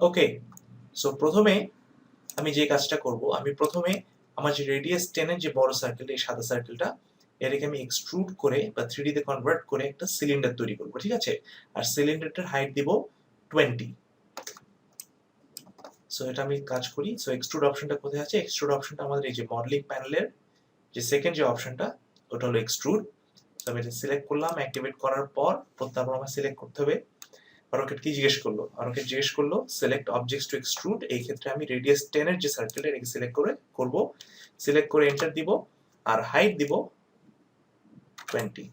ওকে, so প্রথমে আমি যে কাজটা করব, আমি প্রথমে আমার যে রেডিয়াস 10 এর যে বড় সার্কেলটা, এই সাদা সার্কেলটা, এটাকে আমি এক্সট্রুড করে বা 3D তে কনভার্ট করে একটা সিলিন্ডার তৈরি করব, ঠিক আছে? আর সিলিন্ডারটার হাইট দিব 20। সো এটা আমি কাজ করি। সো এক্সট্রুড অপশনটা কোথায় আছে? এক্সট্রুড অপশনটা আমাদের এই যে মডেলিং প্যানেলের যে সেকেন্ড যে অপশনটা, ওটা হলো এক্সট্রুড। সো আমি এটা সিলেক্ট করলাম, অ্যাক্টিভেট করার পর তারপর আমার সিলেক্ট করতে হবে। অটোক্যাড কি জিজ্ঞেস করলো? অটোক্যাড জিজ্ঞেস করলো সিলেক্ট অবজেক্টস টু এক্সট্রুড। এই ক্ষেত্রে আমি রেডিয়াস 10 এর যে সার্কেলটা, এটাকে সিলেক্ট করব। সিলেক্ট করে এন্টার দিব আর হাইট দিব 20।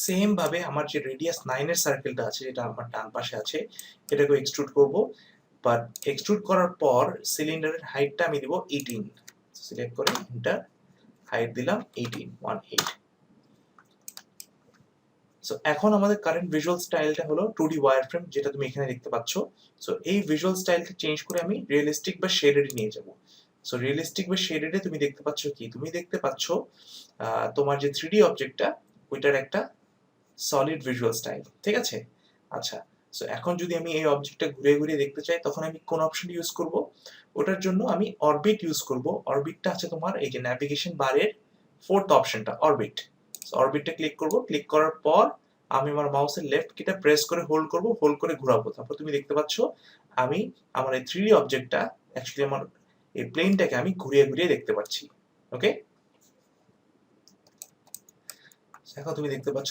সেম ভাবে আমার যে রেডিয়াস 9 এর সার্কেলটা আছে, যেটা আমার ডান পাশে আছে, এটাকে এক্সট্রুড করব। বাট এক্সট্রুড করার পর সিলিন্ডারের হাইটটা আমি দিব 18। সিলেক্ট করে এন্টার, হাইট দিলাম 18। সো এখন আমাদের কারেন্ট ভিজুয়াল স্টাইলটা হলো 2D ওয়্যারফ্রেম, যেটা তুমি এখানে দেখতে পাচ্ছ। সো এই ভিজুয়াল স্টাইলটা চেঞ্জ করে আমি রিয়েলিস্টিক বা শেডেড নিয়ে যাব। সো রিয়েলিস্টিক বা শেডেডে তুমি দেখতে পাচ্ছ কি? তুমি দেখতে পাচ্ছ তোমার যে 3D অবজেক্টটা, ওইটার একটা সলিড ভিজুয়াল স্টাইল, ঠিক আছে? আচ্ছা, সো এখন যদি আমি এই অবজেক্টটা ঘুরে ঘুরে দেখতে চাই, তখন আমি কোন অপশন ইউজ করব? ওটার জন্য আমি অরবিট ইউজ করব। অরবিটটা আছে তোমার এই যে ন্যাভিগেশন বারের ফোর্থ অপশনটা, অরবিট। সো অরবিটটা ক্লিক করব। ক্লিক করার পর আমি আমার মাউসের লেফট কিটা প্রেস করে হোল্ড করব, হোল্ড করে ঘোরাবো। তারপর তুমি দেখতে পাচ্ছ আমি আমার এই 3D অবজেক্টটা, অ্যাকচুয়ালি আমার এই প্লেনটাকে আমি ঘুরিয়ে ঘুরিয়ে দেখতে পাচ্ছি। ওকে, এখন তুমি দেখতে পাচ্ছ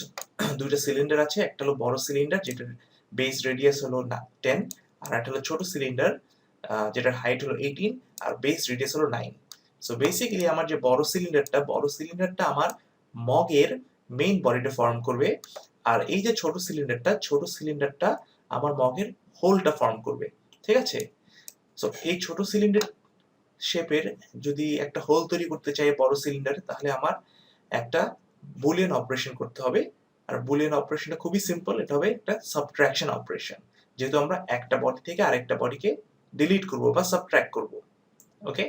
দুইটা সিলিন্ডার আছে। একটা হলো বড় সিলিন্ডার, যেটার বেস রেডিয়াস হলো 10, আর একটা হলো ছোট সিলিন্ডার, যেটার হাইট হলো 18 আর বেস রেডিয়াস হলো 9। সো বেসিক্যালি আমার যে বড় সিলিন্ডারটা আমার মগের মেইন বডিটা ফর্ম করবে, আর এই যে ছোট সিলিন্ডারটা আমার মগের হোলটা ফর্ম করবে, ঠিক আছে? সো এই ছোট সিলিন্ডার শেপের যদি একটা হোল তৈরি করতে চাই বড় সিলিন্ডারে, তাহলে আমার একটা বুলিয়ান অপারেশন করতে হবে। আর বুলিয়ান অপারেশনটা খুবই সিম্পল, এটা হবে একটা সাবট্রাকশন অপারেশন, যেহেতু আমরা একটা বডি থেকে আরেকটা বডিকে ডিলিট করব বা সাবট্রাক্ট করব। ওকে,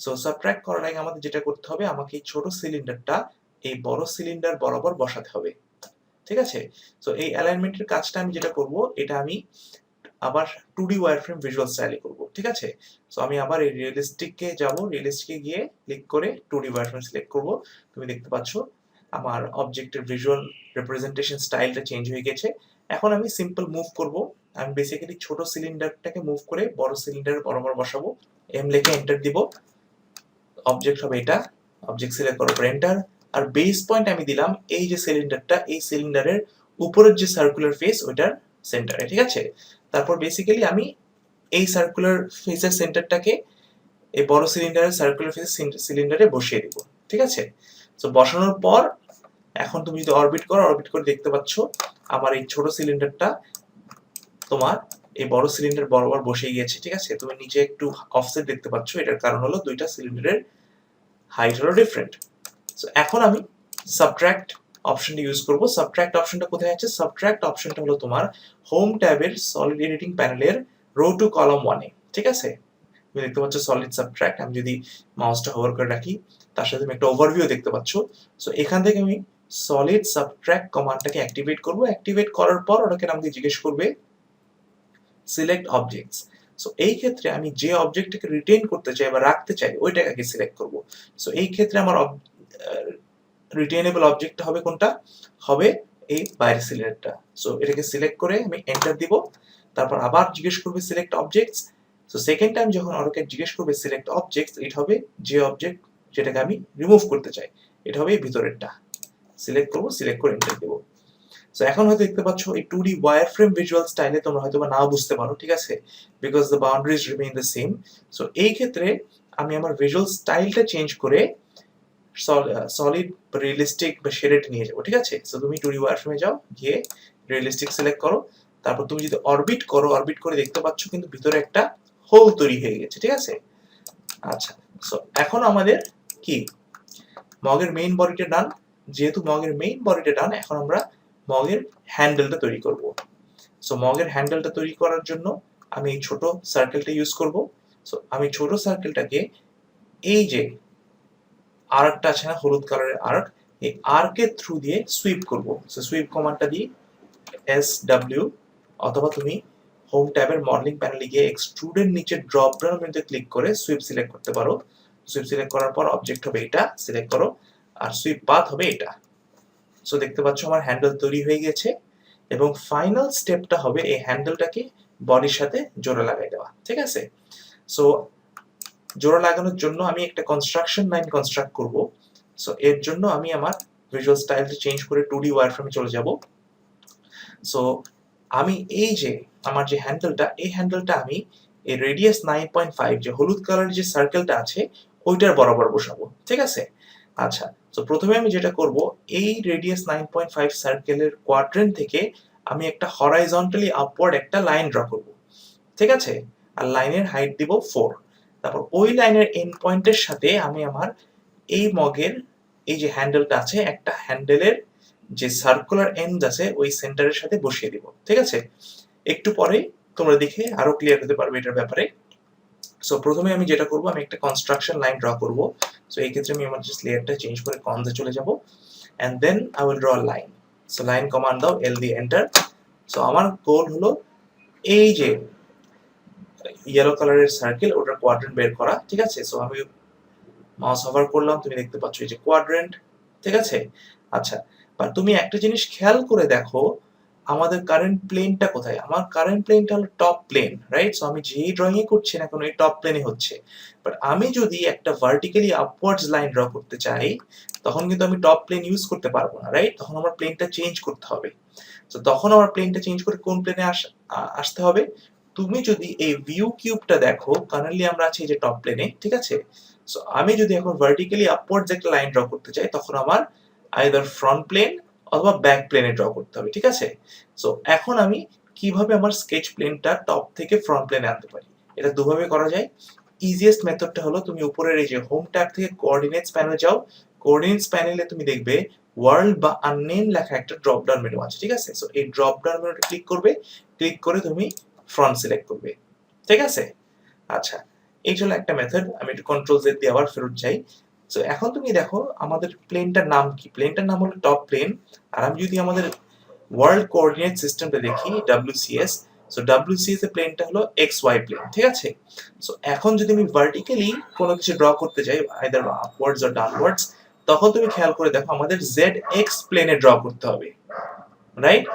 সো সাবট্রাক্ট করার আগে আমাদের যেটা করতে হবে, আমাকে এই ছোট সিলিন্ডারটা এই বড় সিলিন্ডার বরাবর বসাতে হবে, ঠিক আছে? সো এই অ্যালাইনমেন্টের কাজটা আমি যেটা করব, এটা আমি আবার 2D ওয়্যারফ্রেম ভিজুয়াল স্টাইলে করব, ঠিক আছে? সো আমি আবার এই রিয়েলিস্টিকে যাব, রিয়েলিস্টিকে গিয়ে ক্লিক করে 2D ওয়্যারফ্রেম সিলেক্ট করব। তুমি দেখতে পাচ্ছ আমার অবজেক্টের ভিজুয়াল রিপ্রেজেন্টেশন স্টাইলটা চেঞ্জ হয়ে গেছে। এখন আমি সিম্পল মুভ করব। আমি বেসিক্যালি ছোট সিলিন্ডারটাকে মুভ করে বড় সিলিন্ডারের বরাবর বসাবো। এম লিখে এন্টার দিব। অবজেক্ট হবে এটা। অবজেক্ট সিলেক্ট করার পর এন্টার। আর বেস পয়েন্ট আমি দিলাম এই যে সিলিন্ডারটা, এই সিলিন্ডারের উপরের যে সার্কুলার ফেস, ওইটার সেন্টারে, ঠিক আছে? তারপর বেসিক্যালি আমি এই সার্কুলার ফেসের সেন্টারটাকে এই বড় সিলিন্ডারের সার্কুলার ফেসের সিলিন্ডারে বসিয়ে দিব, ঠিক আছে? তো বসানোর পর এখন তুমি যদি অরবিট করো, অরবিট করে দেখতে পাচ্ছ আমার এই ছোট সিলিন্ডারটা তোমার এই বড় সিলিন্ডার বরাবর বসে গিয়েছে, ঠিক আছে? তুমি নিচে একটু অফসেট দেখতে পাচ্ছ, এটার কারণ হলো দুইটা সিলিন্ডারের হাইট হলো ডিফারেন্ট। সো এখন আমি সাবট্রাক্ট অপশনটা ইউজ করব। সাবট্রাক্ট অপশনটা কোথায় আছে? সাবট্রাক্ট অপশনটা হলো তোমার হোম ট্যাবের সলিড এডিটিং প্যানেলের রো টু কলাম 1 এ, ঠিক আছে? তুমি দেখতে পাচ্ছ সলিড সাবট্রাক্ট। আমি যদি মাউসটা হোভার করে রাখি, তার সাথে তুমি একটা ওভারভিউ দেখতে পাচ্ছ। সো এখান থেকে আমি সলিড সাবট্রাক্ট কমান্ডটাকে অ্যাক্টিভেট করব। অ্যাক্টিভেট করার পর ওটাকে আমাকে জিজ্ঞেস করবে সিলেক্ট অবজেক্টস। সো এই ক্ষেত্রে আমি যে অবজেক্টটাকে রিটেইন করতে চাই বা রাখতে চাই, ওইটাকে আগে সিলেক্ট করব। সো এই ক্ষেত্রে আমার রিটেইনেবল অবজেক্টটা হবে কোনটা? হবে এই বাইরের সিলিন্ডারটা। সো এটাকে সিলেক্ট করে আমি এন্টার দিব। তারপর আবার জিজ্ঞেস করবে select objects. So second time যখন অটোক্যাড জিজ্ঞেস করবে সিলেক্ট অবজেক্টস, এটা হবে যে অবজেক্ট যেটাকে আমি রিমুভ করতে চাই, এটা হবে এই ভিতরেরটা। সিলেক্ট করব, সিলেক্ট করে এন্টার দেব। সো এখন হয়তো দেখতে পাচ্ছ এই 2D ওয়্যারফ্রেম ভিজুয়াল স্টাইলে তোমরা হয়তো বা নাও বুঝতে পারো, ঠিক আছে? Because the boundaries remain the same. So এই ক্ষেত্রে আমি আমার ভিজুয়াল স্টাইলটা চেঞ্জ করে সলিড রিয়েলিস্টিক বা শেডেড নিয়ে যাবো, ঠিক আছে? সো তুমি 2D ওয়্যারফ্রেমে যাও, গিয়ে রিয়েলিস্টিক সিলেক্ট করো। তারপর তুমি যদি অরবিট করো, অরবিট করে দেখতে পাচ্ছ কিন্তু ভিতরে একটা হোল তৈরি হয়ে গেছে, ঠিক আছে? আচ্ছা, সো এখন আমাদের কি মগের মেইন বডিটা ডান। যেহেতু মগের মেইন বডিটা ডান, এখন আমরা মগের হ্যান্ডেলটা তৈরি করব। সো মগের হ্যান্ডেলটা তৈরি করার জন্য আমি এই ছোট সার্কেলটা ইউজ করব। সো আমি ছোট সার্কেলটাকে এই যে আর্কটা আছে না, হলুদ কালারের আর্ক, এই আর্কের থ্রু দিয়ে সুইপ করব। সো সুইপ কমান্ডটা দিয়ে SW, অথবা তুমি হোম ট্যাবের মডেলিং প্যানেলে গিয়ে এক্সট্রুডের নিচে ড্রপ ডাউন মেনুতে ক্লিক করে সুইপ সিলেক্ট করতে পারো। সুইপ সিলেক্ট করার পর অবজেক্ট হবে এটা, সিলেক্ট করো, আর সুইপ পাথ হবে এটা। সো দেখতে পাচ্ছ আমার হ্যান্ডেল তৈরি হয়ে গেছে, এবং ফাইনাল স্টেপটা হবে এই হ্যান্ডেলটাকে বডির সাথে জোড়া লাগাই দেওয়া। ঠিক আছে, সো জোড়া লাগানোর জন্য আমি একটা কনস্ট্রাকশন লাইন কনস্ট্রাক্ট করব। সো এর জন্য আমি আমার ভিজুয়াল স্টাইলটা চেঞ্জ করে 2D ওয়্যারফ্রেমে চলে যাব। সো আমি এই যে আমার যে হ্যান্ডেলটা, এই হ্যান্ডেলটা আমি এই রেডিয়াস 9.5 যে হলুদ কালারের যে সার্কেলটা আছে ওইটার বরাবর বসাবো। ঠিক আছে, আচ্ছা, তো প্রথমে আমি যেটা করব, এই রেডিয়াস 9.5 সার্কেলের কোয়াড্রেন্ট থেকে আমি একটা হরাইজন্টালি আপওয়ার্ড একটা লাইন ড্র করব। ঠিক আছে, আর লাইনের হাইট দিব 4। তারপর ওই লাইনের এন্ড পয়েন্টের সাথে আমি আমার এই মগের এই যে হ্যান্ডেলটা আছে, একটা হ্যান্ডেলের যে সার্কুলার এন্ড আছে ওই সেন্টারের সাথে বসিয়ে দিব। ঠিক আছে, একটু পরে তোমরা দেখে আরো ক্লিয়ার হতে পারবে এটার ব্যাপারে। সো প্রথমে আমি যেটা করব, আমি একটা কনস্ট্রাকশন লাইন ড্র করব। সো এই ক্ষেত্রে আমি আমার জাস্ট লেয়ারটা চেঞ্জ করে কনজে চলে যাব, and then I will draw a line. So line command দাও, এল দিয়ে এন্টার। সো আমার গোল হলো এই যে ইয়েলো কালারের সার্কেল ওটার কোয়াড্রেন্ট বের করা। ঠিক আছে, সো আমি মাউস হোভার করলাম, তুমি দেখতে পাচ্ছ এই যে কোয়াড্রেন্ট। ঠিক আছে, আচ্ছা, বা তুমি একটা জিনিস খেয়াল করে দেখো, আমাদের কারেন্ট প্লেনটা কোথায়? আমার কারেন্ট প্লেনটা হলো টপ প্লেন, রাইট? সো আমি যেই ড্রয়িং করছি না কেন এই টপ প্লেনে হচ্ছে। বাট আমি যদি একটা ভার্টিক্যালি আপওয়ার্ডস লাইন ড্র করতে চাই, তখন কিন্তু আমি টপ প্লেন ইউজ করতে পারবো না, রাইট? তখন আমার প্লেনটা চেঞ্জ করতে হবে। তো তখন আমার প্লেনটা চেঞ্জ করে কোন প্লেনে আসতে হবে? তুমি যদি এই ভিউ কিউবটা দেখো, কারেন্টলি আমরা আছি এই যে টপ প্লেনে। ঠিক আছে, সো আমি যদি এখন ভার্টিক্যালি আপওয়ার্ডস একটা লাইন ড্র করতে চাই, তখন আমার আইদার ফ্রন্ট প্লেন অথবা ব্যাক প্লেনে ড্র করতে হবে। ঠিক আছে, সো এখন আমি কিভাবে আমার স্কেচ প্লেনটা টপ থেকে ফ্রন্ট প্লেনে আনতে পারি? এটা দুভাবে করা যায়। ইজিয়েস্ট মেথডটা হলো, তুমি উপরের এই যে হোম ট্যাব থেকে কোঅর্ডিনেটস প্যানেলে যাও। কোঅর্ডিনেটস প্যানেলে তুমি দেখবে ওয়ার্ল্ড বা আননেম লেখা একটা ড্রপ ডাউন মেনু আছে। ঠিক আছে, সো এই ড্রপ ডাউন মেনুতে ক্লিক করবে, ক্লিক করে তুমি ফ্রন্ট সিলেক্ট করবে। ঠিক আছে, আচ্ছা, এই হলো একটা মেথড। আমি একটু কন্ট্রোল জেড দিয়ে আবার ফেরত যাই। সো এখন তুমি দেখো আমাদের প্লেনটার নাম কি? প্লেনটার নাম হলো টপ প্লেন। আর আমি যদি আমাদের ওয়ার্ল্ড কোঅর্ডিনেট সিস্টেমটা দেখি, WCS, সো WCS এর প্লেনটা হলো XY প্লেন। ঠিক আছে, সো এখন যদি আমি ভার্টিক্যালি কোনো কিছু ড্র করতে চাই, আইদার আপওয়ার্ডস অর ডাউনওয়ার্ডস, তখন তুমি খেয়াল করে দেখো আমাদের ZX প্লেনে ড্র করতে হবে, রাইট?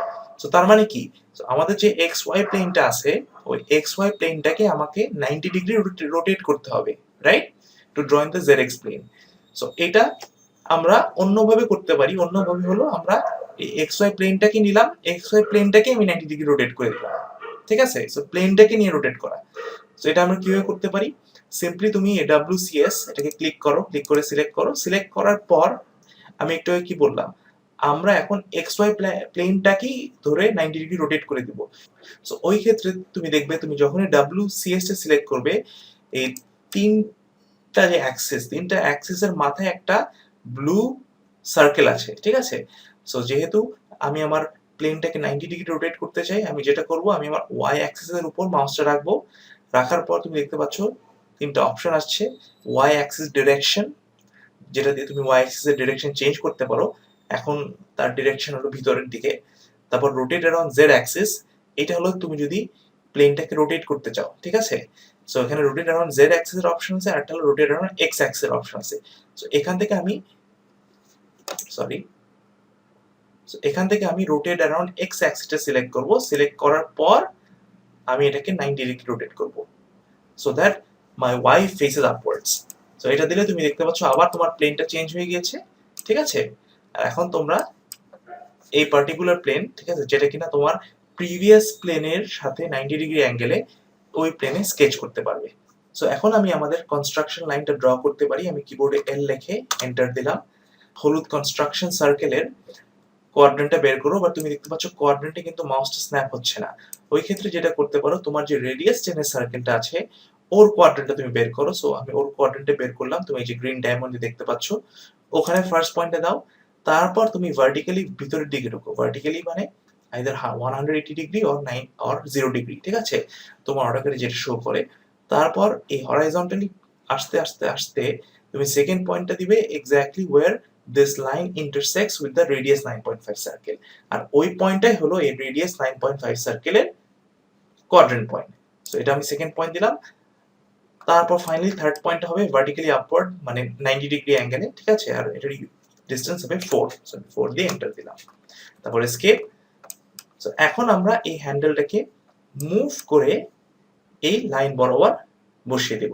সো তার মানে কি? সো আমাদের যে XY প্লেনটা আছে, ওই XY প্লেনটাকে আমাকে 90 ডিগ্রি রোটেট করতে হবে, right? To draw in the ZX plane. So এটা আমরা অন্যভাবে করতে পারি। অন্যভাবে হলো, আমরা এই XY প্লেনটাকে নিলাম, XY প্লেনটাকে আমি 90 ডিগ্রি রোটেট করে দিলাম। ঠিক আছে, সো প্লেনটাকে নিয়ে রোটেট করা। সো এটা আমরা কিভাবে করতে পারি? সিম্পলি তুমি WCS এটাকে ক্লিক করো, ক্লিক করে সিলেক্ট করো। সিলেক্ট করার পর আমি একটু কি বললাম, আমরা এখন XY প্লেনটাকেই ধরে 90 ডিগ্রি রোটেট করে দিব। সো ওই ক্ষেত্রে তুমি দেখবে, তুমি যখনই WCS টা সিলেক্ট করবে, এই তিনটা যে অ্যাক্সিস, তিনটা অ্যাক্সিসের মাথায় একটা ব্লু সার্কেল আছে। ঠিক আছে, সো যেহেতু আমি আমার প্লেনটাকে 90 ডিগ্রি রোটেট করতে চাই, আমি যেটা করব, আমি আমার ওয়াই অ্যাক্সিসের উপর মাউসটা রাখবো। রাখার পর তুমি দেখতে পাচ্ছ তিনটা অপশন আসছে। ওয়াই অ্যাক্সিস ডিরেকশন, যেটা দিয়ে তুমি ওয়াই অ্যাক্সিসের ডিরেকশন চেঞ্জ করতে পারো। এখন তার ডিরেকশন হলো ভিতরের দিকে। তারপর রোটেট অ্যারাউন্ড জেড অ্যাক্সিস, এটা হলো তুমি যদি প্লেনটাকে রোটেট করতে চাও। ঠিক আছে, সো এখানে রোটেট অ্যারাউন্ড জেড অ্যাক্সিসের অপশন আছে, আর একটা হলো রোটেট অ্যারাউন্ড এক্স অ্যাক্সিসের অপশন আছে। সো এখান থেকে আমি রোটেট অ্যারাউন্ড এক্স অ্যাক্সিসটা সিলেক্ট করব। সিলেক্ট করার পর আমি এটাকে 90 ডিগ্রি রোটেট করব, so that my Y faces upwards. So এটা দিলে তুমি দেখতে পাচ্ছ আবার তোমার প্লেনটা চেঞ্জ হয়ে গিয়েছে। ঠিক আছে, আর এখন তোমরা এই পার্টিকুলার প্লেন, ঠিক আছে, যেটা কিনা তোমার প্রিভিয়াস প্লেনের সাথে 90 ডিগ্রি অ্যাঙ্গেলে, ওই প্লেনে স্কেচ করতে পারবে। সো এখন আমি আমাদের কনস্ট্রাকশন লাইনটা ড্র করতে পারি। আমি কিবোর্ডে এল লিখে এন্টার দিলাম। হলুদ কনস্ট্রাকশন সার্কেলের কোয়াড্রেন্টটা বের করো, বা তুমি দেখতে পাচ্ছ কোয়াড্রেন্টে কিন্তু মাউসটা স্ন্যাপ হচ্ছে না। ওই ক্ষেত্রে যেটা করতে পারো, তোমার যে রেডিয়াস চেনের সার্কেলটা আছে ওর কোয়াড্রেন্টটা তুমি বের করো। সো আমি ওর কোয়াড্রেন্টে বের করলাম। তুমি এই যে গ্রিন ডায়মন্ড দেখতে পাচ্ছ, ওখানে ফার্স্ট পয়েন্টে দাও। তারপর তুমি ভার্টিক্যালি ভিতরের দিকে ঢুকো। ভার্টিক্যালি মানে আইদার 180 ডিগ্রি অর 0 ডিগ্রি। ঠিক আছে, তোমার অটোক্যাডে যেটা শো করে। তারপর এই হরাইজন্টালি আস্তে আস্তে আস্তে তুমি সেকেন্ড পয়েন্টটা দিবে exactly where this line intersects with the radius 9.5 circle, আর ওই পয়েন্টটাই হলো এই radius 9.5 সার্কেলের কোয়াড্রেন্ট পয়েন্ট। সো এটা আমি সেকেন্ড পয়েন্ট দিলাম। তারপর ফাইনালি থার্ড পয়েন্ট হবে ভার্টিক্যালি আপওয়ার্ড, মানে 90 ডিগ্রি অ্যাঙ্গেলে, ঠিক আছে, আর এটার ডিসটেন্স হবে 4, সো 4 দিয়ে এন্টার দিলাম। তারপর এসকেপ। সো এখন আমরা এই হ্যান্ডেলটাকে মুভ করে এই লাইন বরাবর বসিয়ে দেব।